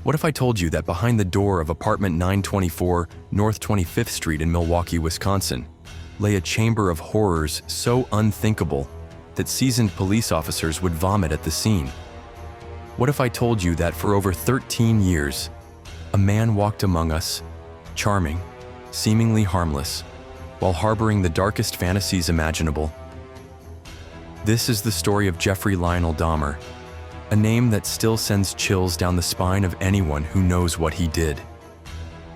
What if I told you that behind the door of apartment 924 North 25th Street in Milwaukee, Wisconsin, lay a chamber of horrors so unthinkable that seasoned police officers would vomit at the scene? What if I told you that for over 13 years, a man walked among us, charming, seemingly harmless, while harboring the darkest fantasies imaginable? This is the story of Jeffrey Lionel Dahmer, a name that still sends chills down the spine of anyone who knows what he did.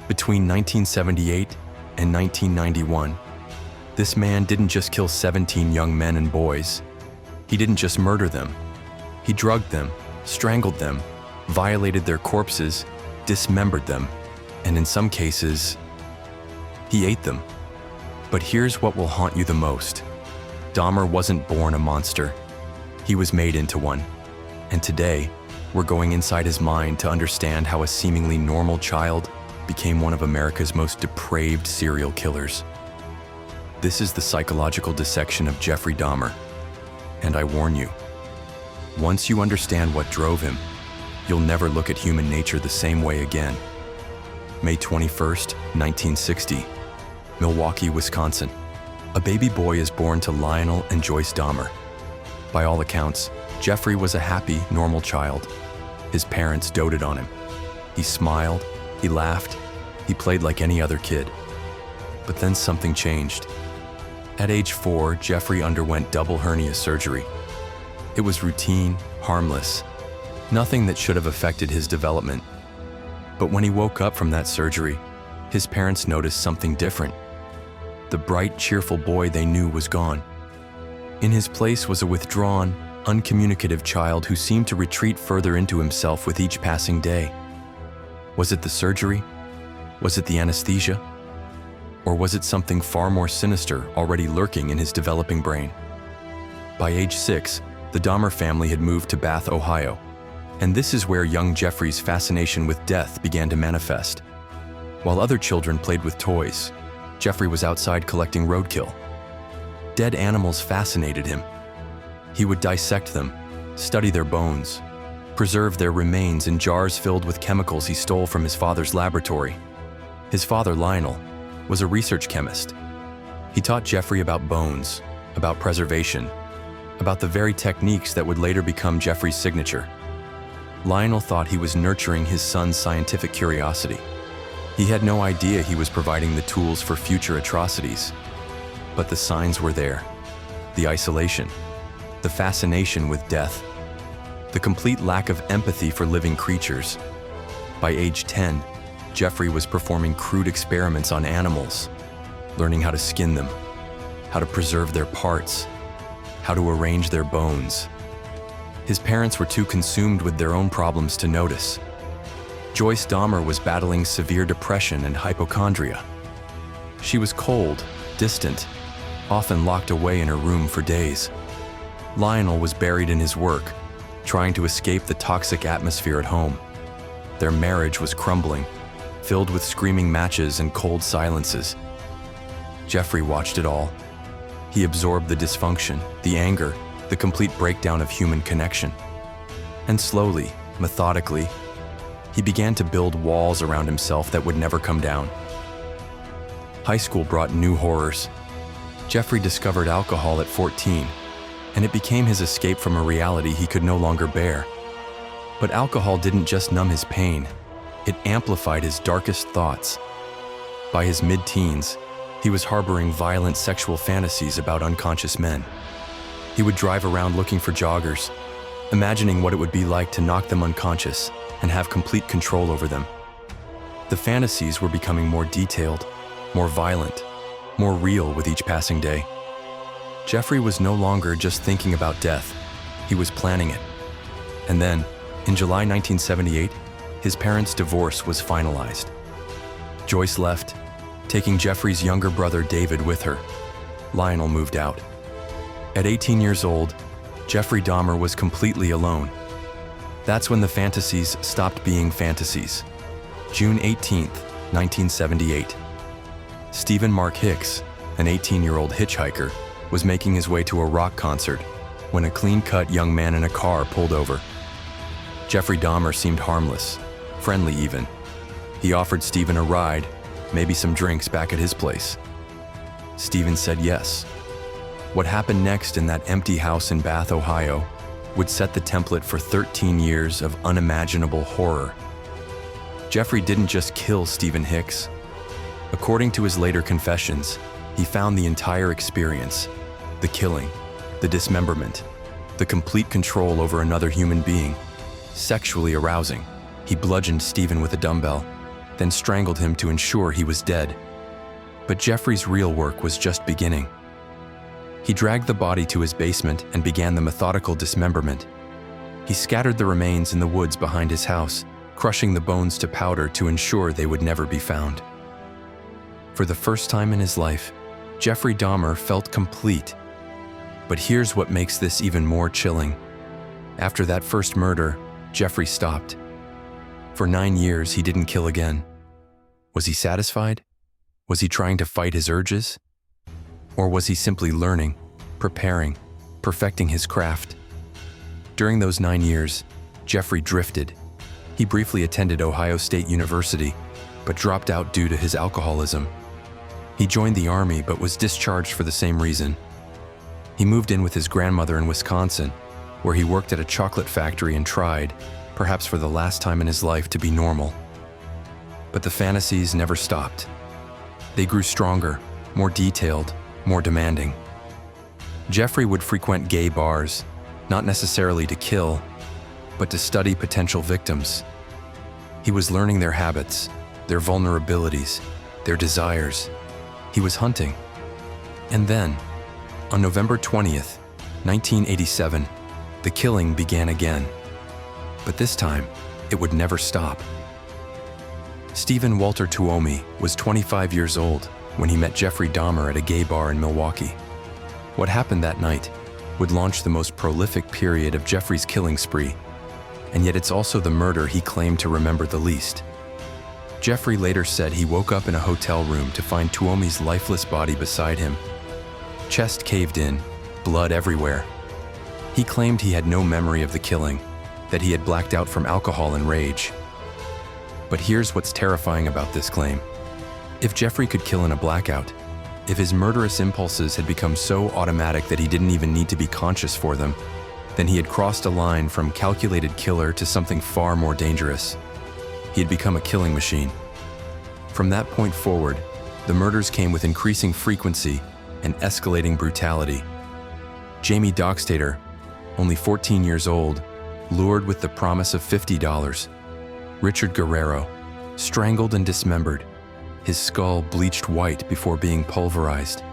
Between 1978 and 1991, this man didn't just kill 17 young men and boys. He didn't just murder them. He drugged them, strangled them, violated their corpses, dismembered them, and in some cases, he ate them. But here's what will haunt you the most. Dahmer wasn't born a monster. He was made into one. And today, we're going inside his mind to understand how a seemingly normal child became one of America's most depraved serial killers. This is the psychological dissection of Jeffrey Dahmer. And I warn you, once you understand what drove him, you'll never look at human nature the same way again. May 21st, 1960, Milwaukee, Wisconsin. A baby boy is born to Lionel and Joyce Dahmer. By all accounts, Jeffrey was a happy, normal child. His parents doted on him. He smiled, he laughed, he played like any other kid. But then something changed. At age 4, Jeffrey underwent double hernia surgery. It was routine, harmless, nothing that should have affected his development. But when he woke up from that surgery, his parents noticed something different. The bright, cheerful boy they knew was gone. In his place was a withdrawn, uncommunicative child who seemed to retreat further into himself with each passing day. Was it the surgery? Was it the anesthesia? Or was it something far more sinister already lurking in his developing brain? By age 6, the Dahmer family had moved to Bath, Ohio, and this is where young Jeffrey's fascination with death began to manifest. While other children played with toys, Jeffrey was outside collecting roadkill. Dead animals fascinated him. He would dissect them, study their bones, preserve their remains in jars filled with chemicals he stole from his father's laboratory. His father, Lionel, was a research chemist. He taught Jeffrey about bones, about preservation, about the very techniques that would later become Jeffrey's signature. Lionel thought he was nurturing his son's scientific curiosity. He had no idea he was providing the tools for future atrocities. But the signs were there. The isolation, the fascination with death, the complete lack of empathy for living creatures. By age 10, Jeffrey was performing crude experiments on animals, learning how to skin them, how to preserve their parts, how to arrange their bones. His parents were too consumed with their own problems to notice. Joyce Dahmer was battling severe depression and hypochondria. She was cold, distant, often locked away in her room for days. Lionel was buried in his work, trying to escape the toxic atmosphere at home. Their marriage was crumbling, filled with screaming matches and cold silences. Jeffrey watched it all. He absorbed the dysfunction, the anger, the complete breakdown of human connection. And slowly, methodically, he began to build walls around himself that would never come down. High school brought new horrors. Jeffrey discovered alcohol at 14, and it became his escape from a reality he could no longer bear. But alcohol didn't just numb his pain, it amplified his darkest thoughts. By his mid-teens, he was harboring violent sexual fantasies about unconscious men. He would drive around looking for joggers, imagining what it would be like to knock them unconscious and have complete control over them. The fantasies were becoming more detailed, more violent, more real with each passing day. Jeffrey was no longer just thinking about death, he was planning it. And then, in July 1978, his parents' divorce was finalized. Joyce left, taking Jeffrey's younger brother David with her. Lionel moved out. At 18 years old, Jeffrey Dahmer was completely alone. That's when the fantasies stopped being fantasies. June 18th, 1978. Stephen Mark Hicks, an 18-year-old hitchhiker, was making his way to a rock concert when a clean-cut young man in a car pulled over. Jeffrey Dahmer seemed harmless. friendly even. He offered Stephen a ride, maybe some drinks back at his place. Stephen said yes. What happened next in that empty house in Bath, Ohio, would set the template for 13 years of unimaginable horror. Jeffrey didn't just kill Stephen Hicks. According to his later confessions, he found the entire experience, the killing, the dismemberment, the complete control over another human being, sexually arousing. He bludgeoned Stephen with a dumbbell, then strangled him to ensure he was dead. But Jeffrey's real work was just beginning. He dragged the body to his basement and began the methodical dismemberment. He scattered the remains in the woods behind his house, crushing the bones to powder to ensure they would never be found. For the first time in his life, Jeffrey Dahmer felt complete. But here's what makes this even more chilling. After that first murder, Jeffrey stopped. For 9 years, he didn't kill again. Was he satisfied? Was he trying to fight his urges? Or was he simply learning, preparing, perfecting his craft? During those 9 years, Jeffrey drifted. He briefly attended Ohio State University, but dropped out due to his alcoholism. He joined the Army but was discharged for the same reason. He moved in with his grandmother in Wisconsin, where he worked at a chocolate factory and tried, perhaps for the last time in his life, to be normal. But the fantasies never stopped. They grew stronger, more detailed, more demanding. Jeffrey would frequent gay bars, not necessarily to kill, but to study potential victims. He was learning their habits, their vulnerabilities, their desires. He was hunting. And then, on November 20th, 1987, the killing began again. But this time, it would never stop. Stephen Walter Tuomi was 25 years old when he met Jeffrey Dahmer at a gay bar in Milwaukee. What happened that night would launch the most prolific period of Jeffrey's killing spree, and yet it's also the murder he claimed to remember the least. Jeffrey later said he woke up in a hotel room to find Tuomi's lifeless body beside him. Chest caved in, blood everywhere. He claimed he had no memory of the killing, that he had blacked out from alcohol and rage. But here's what's terrifying about this claim. If Jeffrey could kill in a blackout, if his murderous impulses had become so automatic that he didn't even need to be conscious for them, then he had crossed a line from calculated killer to something far more dangerous. He had become a killing machine. From that point forward, the murders came with increasing frequency and escalating brutality. Jamie Dockstader, only 14 years old, lured with the promise of $50. Richard Guerrero, strangled and dismembered, his skull bleached white before being pulverized.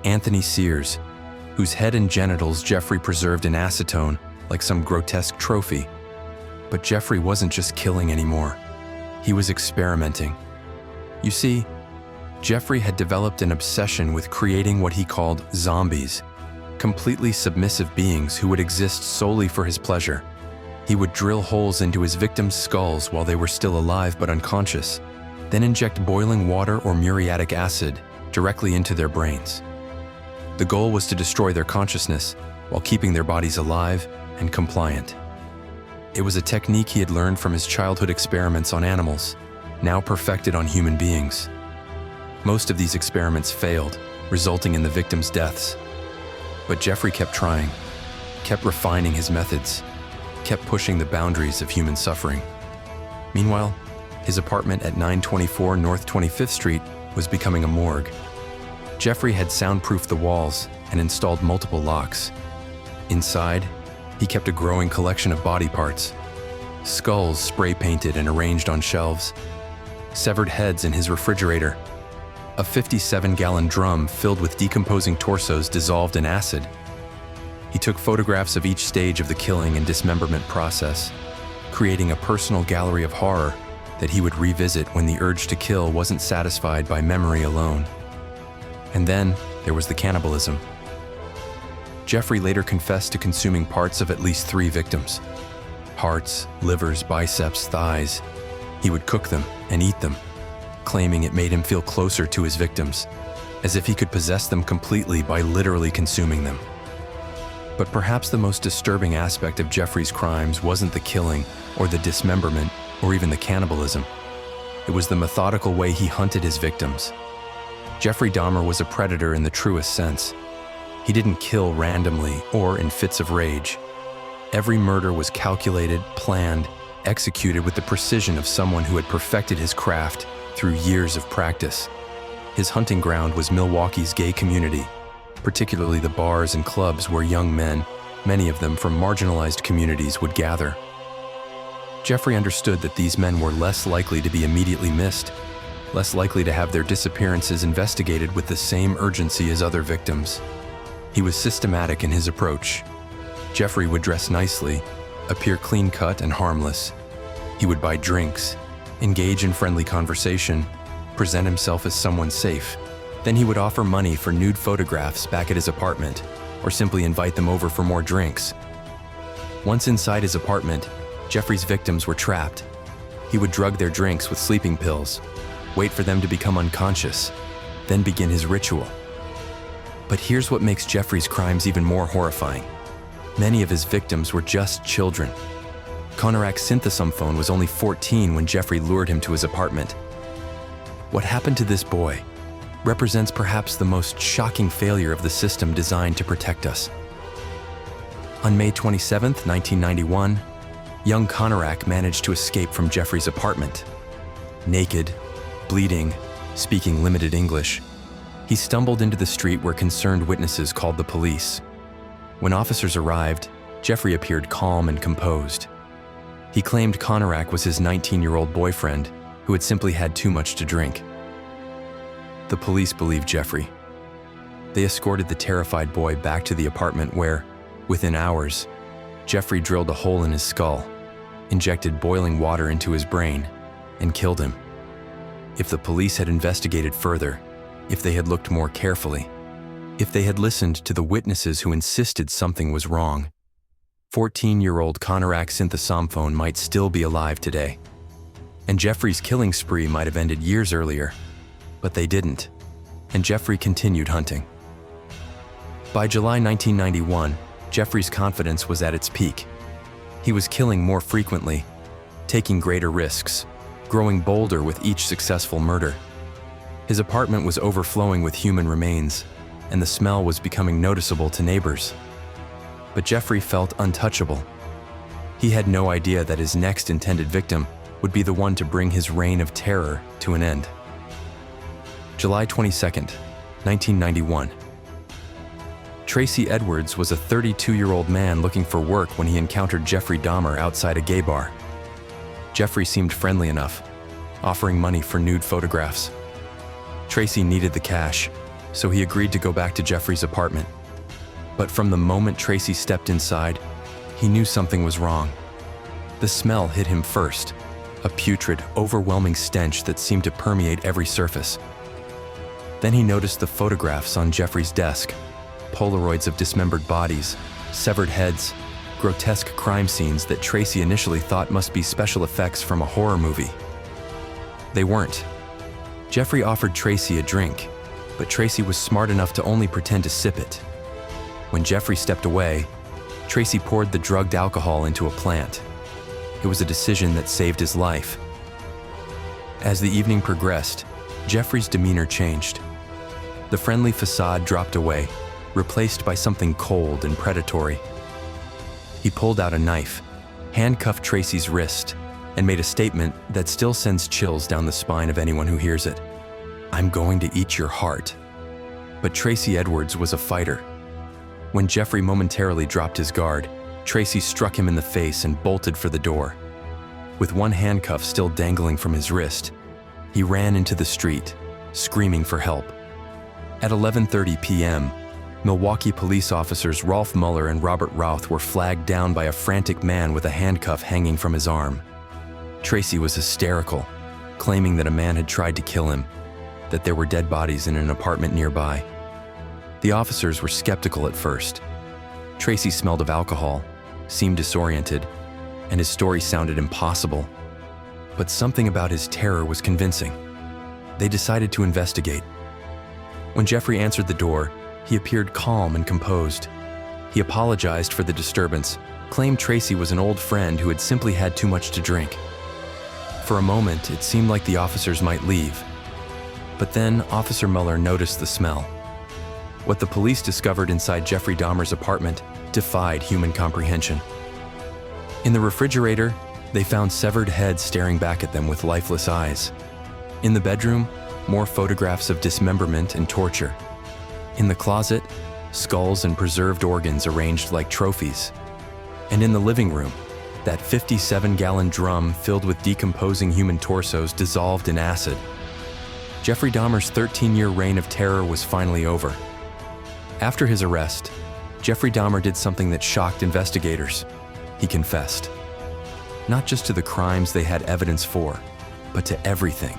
Anthony Sears, whose head and genitals Jeffrey preserved in acetone like some grotesque trophy. But Jeffrey wasn't just killing anymore. He was experimenting. You see, Jeffrey had developed an obsession with creating what he called zombies, completely submissive beings who would exist solely for his pleasure. He would drill holes into his victims' skulls while they were still alive but unconscious, then inject boiling water or muriatic acid directly into their brains. The goal was to destroy their consciousness while keeping their bodies alive and compliant. It was a technique he had learned from his childhood experiments on animals, now perfected on human beings. Most of these experiments failed, resulting in the victims' deaths. But Jeffrey kept trying, kept refining his methods, kept pushing the boundaries of human suffering. Meanwhile, his apartment at 924 North 25th Street was becoming a morgue. Jeffrey had soundproofed the walls and installed multiple locks. Inside, he kept a growing collection of body parts, skulls spray-painted and arranged on shelves, severed heads in his refrigerator, a 57-gallon drum filled with decomposing torsos dissolved in acid. He took photographs of each stage of the killing and dismemberment process, creating a personal gallery of horror that he would revisit when the urge to kill wasn't satisfied by memory alone. And then there was the cannibalism. Jeffrey later confessed to consuming parts of at least 3 victims. Hearts, livers, biceps, thighs. He would cook them and eat them, claiming it made him feel closer to his victims, as if he could possess them completely by literally consuming them. But perhaps the most disturbing aspect of Jeffrey's crimes wasn't the killing or the dismemberment, or even the cannibalism. It was the methodical way he hunted his victims. Jeffrey Dahmer was a predator in the truest sense. He didn't kill randomly or in fits of rage. Every murder was calculated, planned, executed with the precision of someone who had perfected his craft through years of practice. His hunting ground was Milwaukee's gay community, particularly the bars and clubs where young men, many of them from marginalized communities, would gather. Jeffrey understood that these men were less likely to be immediately missed, less likely to have their disappearances investigated with the same urgency as other victims. He was systematic in his approach. Jeffrey would dress nicely, appear clean-cut and harmless. He would buy drinks, engage in friendly conversation, present himself as someone safe. Then he would offer money for nude photographs back at his apartment, or simply invite them over for more drinks. Once inside his apartment, Jeffrey's victims were trapped. He would drug their drinks with sleeping pills, wait for them to become unconscious, then begin his ritual. But here's what makes Jeffrey's crimes even more horrifying. Many of his victims were just children. Konarak Synthesomphone was only 14 when Jeffrey lured him to his apartment. What happened to this boy represents perhaps the most shocking failure of the system designed to protect us. On May 27, 1991, young Konarak managed to escape from Jeffrey's apartment. Naked, bleeding, speaking limited English, he stumbled into the street where concerned witnesses called the police. When officers arrived, Jeffrey appeared calm and composed. He claimed Konarak was his 19-year-old boyfriend who had simply had too much to drink. The police believed Jeffrey. They escorted the terrified boy back to the apartment where, within hours, Jeffrey drilled a hole in his skull, injected boiling water into his brain, and killed him. If the police had investigated further, if they had looked more carefully, if they had listened to the witnesses who insisted something was wrong, 14-year-old Konarak Synthesomphone might still be alive today. And Jeffrey's killing spree might have ended years earlier, but they didn't, and Jeffrey continued hunting. By July 1991, Jeffrey's confidence was at its peak. He was killing more frequently, taking greater risks, growing bolder with each successful murder. His apartment was overflowing with human remains, and the smell was becoming noticeable to neighbors. But Jeffrey felt untouchable. He had no idea that his next intended victim would be the one to bring his reign of terror to an end. July 22, 1991. Tracy Edwards was a 32-year-old man looking for work when he encountered Jeffrey Dahmer outside a gay bar. Jeffrey seemed friendly enough, offering money for nude photographs. Tracy needed the cash, so he agreed to go back to Jeffrey's apartment. But from the moment Tracy stepped inside, he knew something was wrong. The smell hit him first, a putrid, overwhelming stench that seemed to permeate every surface. Then he noticed the photographs on Jeffrey's desk, Polaroids of dismembered bodies, severed heads, grotesque crime scenes that Tracy initially thought must be special effects from a horror movie. They weren't. Jeffrey offered Tracy a drink, but Tracy was smart enough to only pretend to sip it. When Jeffrey stepped away, Tracy poured the drugged alcohol into a plant. It was a decision that saved his life. As the evening progressed, Jeffrey's demeanor changed. The friendly facade dropped away, replaced by something cold and predatory. He pulled out a knife, handcuffed Tracy's wrist, and made a statement that still sends chills down the spine of anyone who hears it. "I'm going to eat your heart." But Tracy Edwards was a fighter. When Jeffrey momentarily dropped his guard, Tracy struck him in the face and bolted for the door. With one handcuff still dangling from his wrist, he ran into the street, screaming for help. At 11:30 p.m., Milwaukee police officers Rolf Mueller and Robert Routh were flagged down by a frantic man with a handcuff hanging from his arm. Tracy was hysterical, claiming that a man had tried to kill him, that there were dead bodies in an apartment nearby. The officers were skeptical at first. Tracy smelled of alcohol, seemed disoriented, and his story sounded impossible. But something about his terror was convincing. They decided to investigate. When Jeffrey answered the door, he appeared calm and composed. He apologized for the disturbance, claimed Tracy was an old friend who had simply had too much to drink. For a moment, it seemed like the officers might leave. But then Officer Mueller noticed the smell. What the police discovered inside Jeffrey Dahmer's apartment defied human comprehension. In the refrigerator, they found severed heads staring back at them with lifeless eyes. In the bedroom, more photographs of dismemberment and torture. In the closet, skulls and preserved organs arranged like trophies. And in the living room, that 57-gallon drum filled with decomposing human torsos dissolved in acid. Jeffrey Dahmer's 13-year reign of terror was finally over. After his arrest, Jeffrey Dahmer did something that shocked investigators. He confessed. Not just to the crimes they had evidence for, but to everything.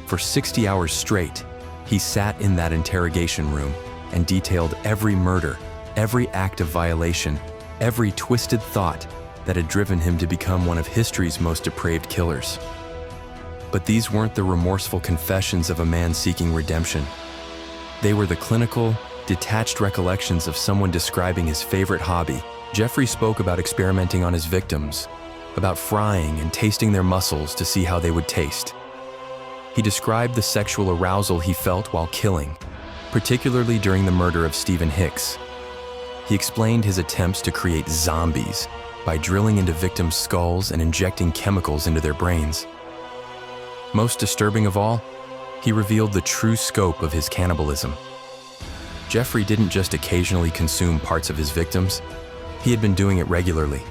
For 60 hours straight, he sat in that interrogation room and detailed every murder, every act of violation, every twisted thought that had driven him to become one of history's most depraved killers. But these weren't the remorseful confessions of a man seeking redemption. They were the clinical, detached recollections of someone describing his favorite hobby. Jeffrey spoke about experimenting on his victims, about frying and tasting their muscles to see how they would taste. He described the sexual arousal he felt while killing, particularly during the murder of Stephen Hicks. He explained his attempts to create zombies by drilling into victims' skulls and injecting chemicals into their brains. Most disturbing of all, he revealed the true scope of his cannibalism. Jeffrey didn't just occasionally consume parts of his victims. He had been doing it regularly,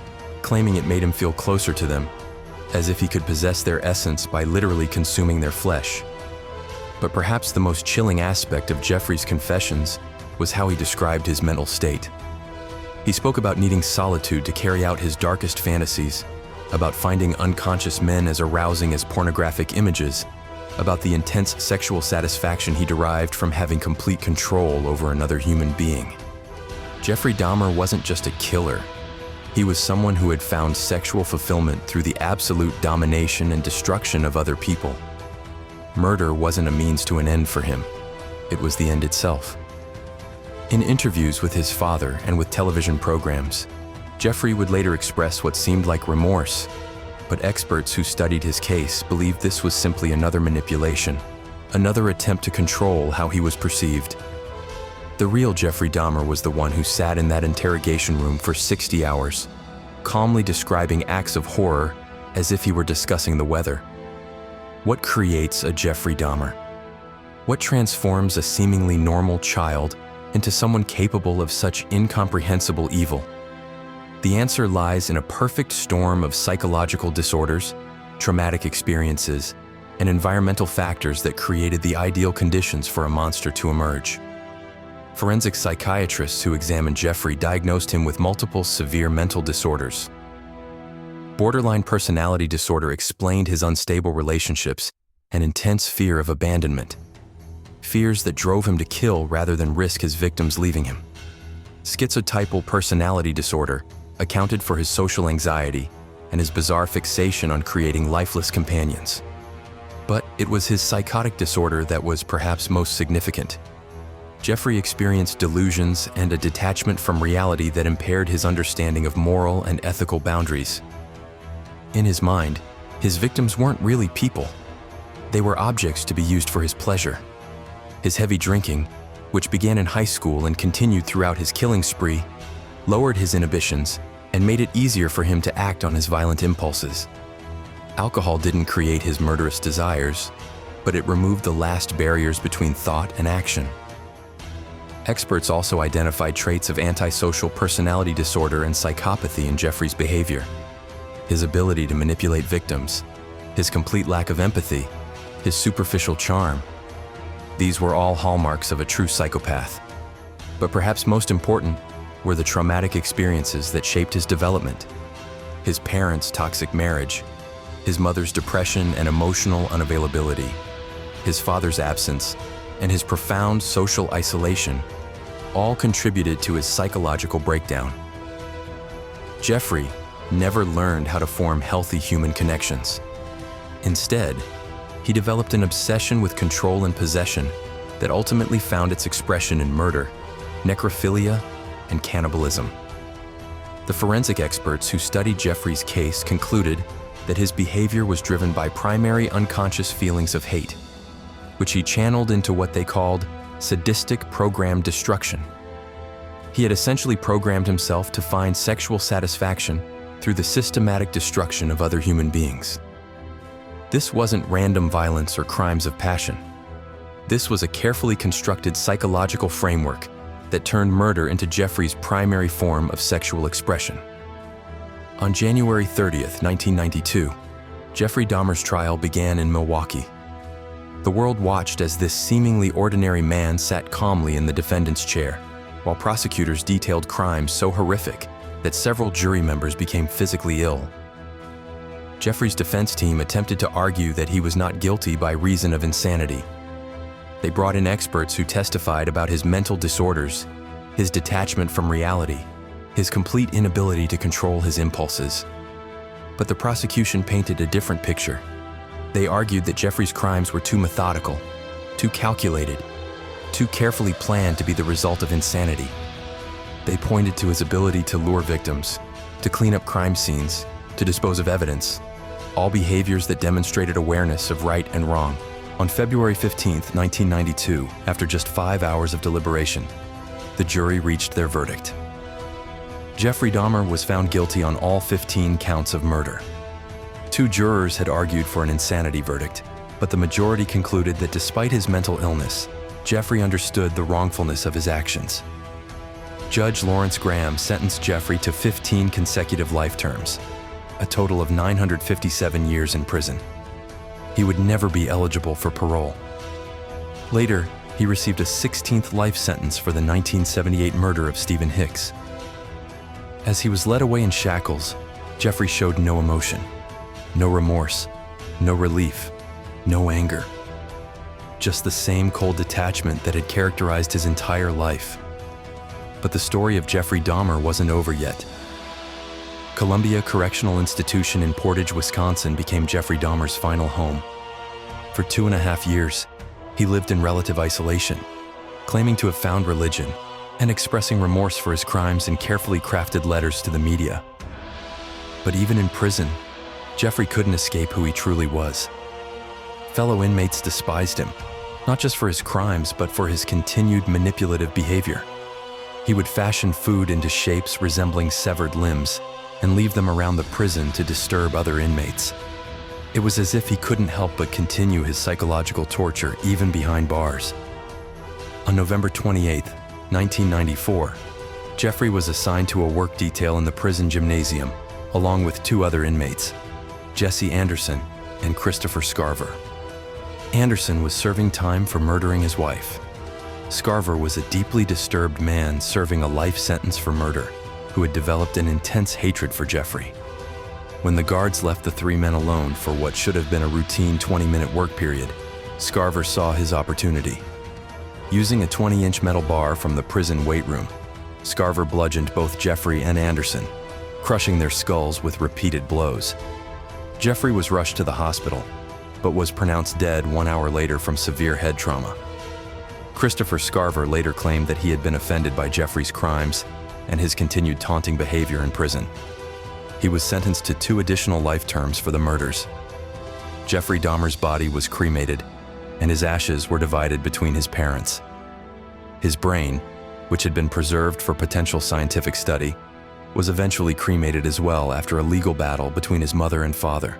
claiming it made him feel closer to them, as if he could possess their essence by literally consuming their flesh. But perhaps the most chilling aspect of Jeffrey's confessions was how he described his mental state. He spoke about needing solitude to carry out his darkest fantasies, about finding unconscious men as arousing as pornographic images, about the intense sexual satisfaction he derived from having complete control over another human being. Jeffrey Dahmer wasn't just a killer. He was someone who had found sexual fulfillment through the absolute domination and destruction of other people. Murder wasn't a means to an end for him. It was the end itself. In interviews with his father and with television programs, Jeffrey would later express what seemed like remorse, but experts who studied his case believed this was simply another manipulation, another attempt to control how he was perceived. The real Jeffrey Dahmer was the one who sat in that interrogation room for 60 hours, calmly describing acts of horror as if he were discussing the weather. What creates a Jeffrey Dahmer? What transforms a seemingly normal child into someone capable of such incomprehensible evil? The answer lies in a perfect storm of psychological disorders, traumatic experiences, and environmental factors that created the ideal conditions for a monster to emerge. Forensic psychiatrists who examined Jeffrey diagnosed him with multiple severe mental disorders. Borderline personality disorder explained his unstable relationships and intense fear of abandonment, fears that drove him to kill rather than risk his victims leaving him. Schizotypal personality disorder accounted for his social anxiety and his bizarre fixation on creating lifeless companions. But it was his psychotic disorder that was perhaps most significant. Jeffrey experienced delusions and a detachment from reality that impaired his understanding of moral and ethical boundaries. In his mind, his victims weren't really people. They were objects to be used for his pleasure. His heavy drinking, which began in high school and continued throughout his killing spree, lowered his inhibitions and made it easier for him to act on his violent impulses. Alcohol didn't create his murderous desires, but it removed the last barriers between thought and action. Experts also identified traits of antisocial personality disorder and psychopathy in Jeffrey's behavior. His ability to manipulate victims, his complete lack of empathy, his superficial charm. These were all hallmarks of a true psychopath. But perhaps most important were the traumatic experiences that shaped his development. His parents' toxic marriage, his mother's depression and emotional unavailability, his father's absence, and his profound social isolation all contributed to his psychological breakdown. Jeffrey never learned how to form healthy human connections. Instead, he developed an obsession with control and possession that ultimately found its expression in murder, necrophilia, and cannibalism. The forensic experts who studied Jeffrey's case concluded that his behavior was driven by primary unconscious feelings of hate, which he channeled into what they called sadistic programmed destruction. He had essentially programmed himself to find sexual satisfaction through the systematic destruction of other human beings. This wasn't random violence or crimes of passion. This was a carefully constructed psychological framework that turned murder into Jeffrey's primary form of sexual expression. On January 30th, 1992, Jeffrey Dahmer's trial began in Milwaukee. The world watched as this seemingly ordinary man sat calmly in the defendant's chair, while prosecutors detailed crimes so horrific that several jury members became physically ill. Jeffrey's defense team attempted to argue that he was not guilty by reason of insanity. They brought in experts who testified about his mental disorders, his detachment from reality, his complete inability to control his impulses. But the prosecution painted a different picture. They argued that Jeffrey's crimes were too methodical, too calculated, too carefully planned to be the result of insanity. They pointed to his ability to lure victims, to clean up crime scenes, to dispose of evidence, all behaviors that demonstrated awareness of right and wrong. On February 15, 1992, after just 5 hours of deliberation, the jury reached their verdict. Jeffrey Dahmer was found guilty on all 15 counts of murder. 2 jurors had argued for an insanity verdict, but the majority concluded that despite his mental illness, Jeffrey understood the wrongfulness of his actions. Judge Lawrence Graham sentenced Jeffrey to 15 consecutive life terms, a total of 957 years in prison. He would never be eligible for parole. Later, he received a 16th life sentence for the 1978 murder of Stephen Hicks. As he was led away in shackles, Jeffrey showed no emotion, no remorse, no relief, no anger. Just the same cold detachment that had characterized his entire life. But the story of Jeffrey Dahmer wasn't over yet. Columbia Correctional Institution in Portage, Wisconsin became Jeffrey Dahmer's final home. For 2.5 years, he lived in relative isolation, claiming to have found religion and expressing remorse for his crimes in carefully crafted letters to the media. But even in prison, Jeffrey couldn't escape who he truly was. Fellow inmates despised him, not just for his crimes, but for his continued manipulative behavior. He would fashion food into shapes resembling severed limbs and leave them around the prison to disturb other inmates. It was as if he couldn't help but continue his psychological torture even behind bars. On November 28, 1994, Jeffrey was assigned to a work detail in the prison gymnasium, along with 2 other inmates, Jesse Anderson and Christopher Scarver. Anderson was serving time for murdering his wife. Scarver was a deeply disturbed man serving a life sentence for murder, who had developed an intense hatred for Jeffrey. When the guards left the 3 men alone for what should have been a routine 20-minute work period, Scarver saw his opportunity. Using a 20-inch metal bar from the prison weight room, Scarver bludgeoned both Jeffrey and Anderson, crushing their skulls with repeated blows. Jeffrey was rushed to the hospital, but was pronounced dead 1 hour later from severe head trauma. Christopher Scarver later claimed that he had been offended by Jeffrey's crimes and his continued taunting behavior in prison. He was sentenced to 2 additional life terms for the murders. Jeffrey Dahmer's body was cremated, and his ashes were divided between his parents. His brain, which had been preserved for potential scientific study, was eventually cremated as well after a legal battle between his mother and father.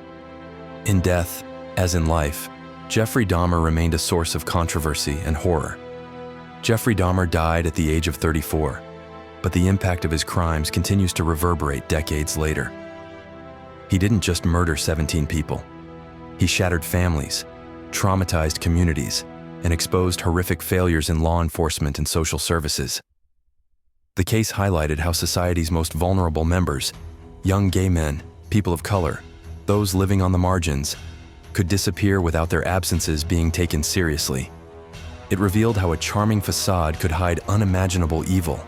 In death, as in life, Jeffrey Dahmer remained a source of controversy and horror. Jeffrey Dahmer died at the age of 34, but the impact of his crimes continues to reverberate decades later. He didn't just murder 17 people. He shattered families, traumatized communities, and exposed horrific failures in law enforcement and social services. The case highlighted how society's most vulnerable members, young gay men, people of color, those living on the margins, could disappear without their absences being taken seriously. It revealed how a charming facade could hide unimaginable evil,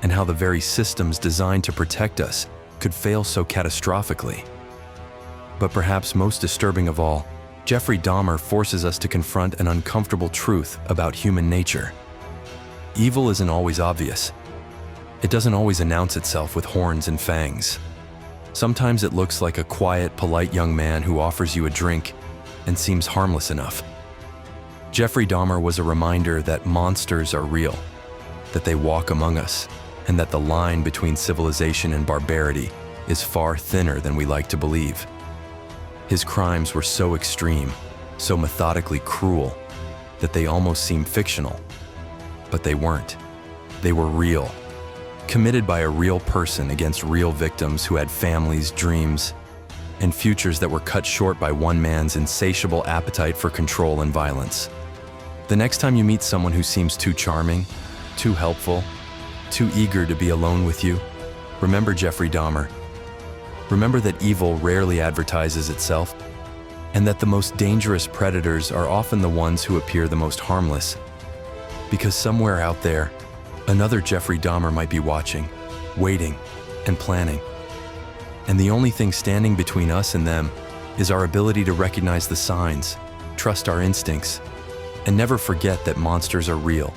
and how the very systems designed to protect us could fail so catastrophically. But perhaps most disturbing of all, Jeffrey Dahmer forces us to confront an uncomfortable truth about human nature. Evil isn't always obvious. It doesn't always announce itself with horns and fangs. Sometimes it looks like a quiet, polite young man who offers you a drink and seems harmless enough. Jeffrey Dahmer was a reminder that monsters are real, that they walk among us, and that the line between civilization and barbarity is far thinner than we like to believe. His crimes were so extreme, so methodically cruel, that they almost seem fictional. But they weren't. They were real, committed by a real person against real victims who had families, dreams, and futures that were cut short by one man's insatiable appetite for control and violence. The next time you meet someone who seems too charming, too helpful, too eager to be alone with you, remember Jeffrey Dahmer. Remember that evil rarely advertises itself, and that the most dangerous predators are often the ones who appear the most harmless. Because somewhere out there, another Jeffrey Dahmer might be watching, waiting, and planning. And the only thing standing between us and them is our ability to recognize the signs, trust our instincts, and never forget that monsters are real,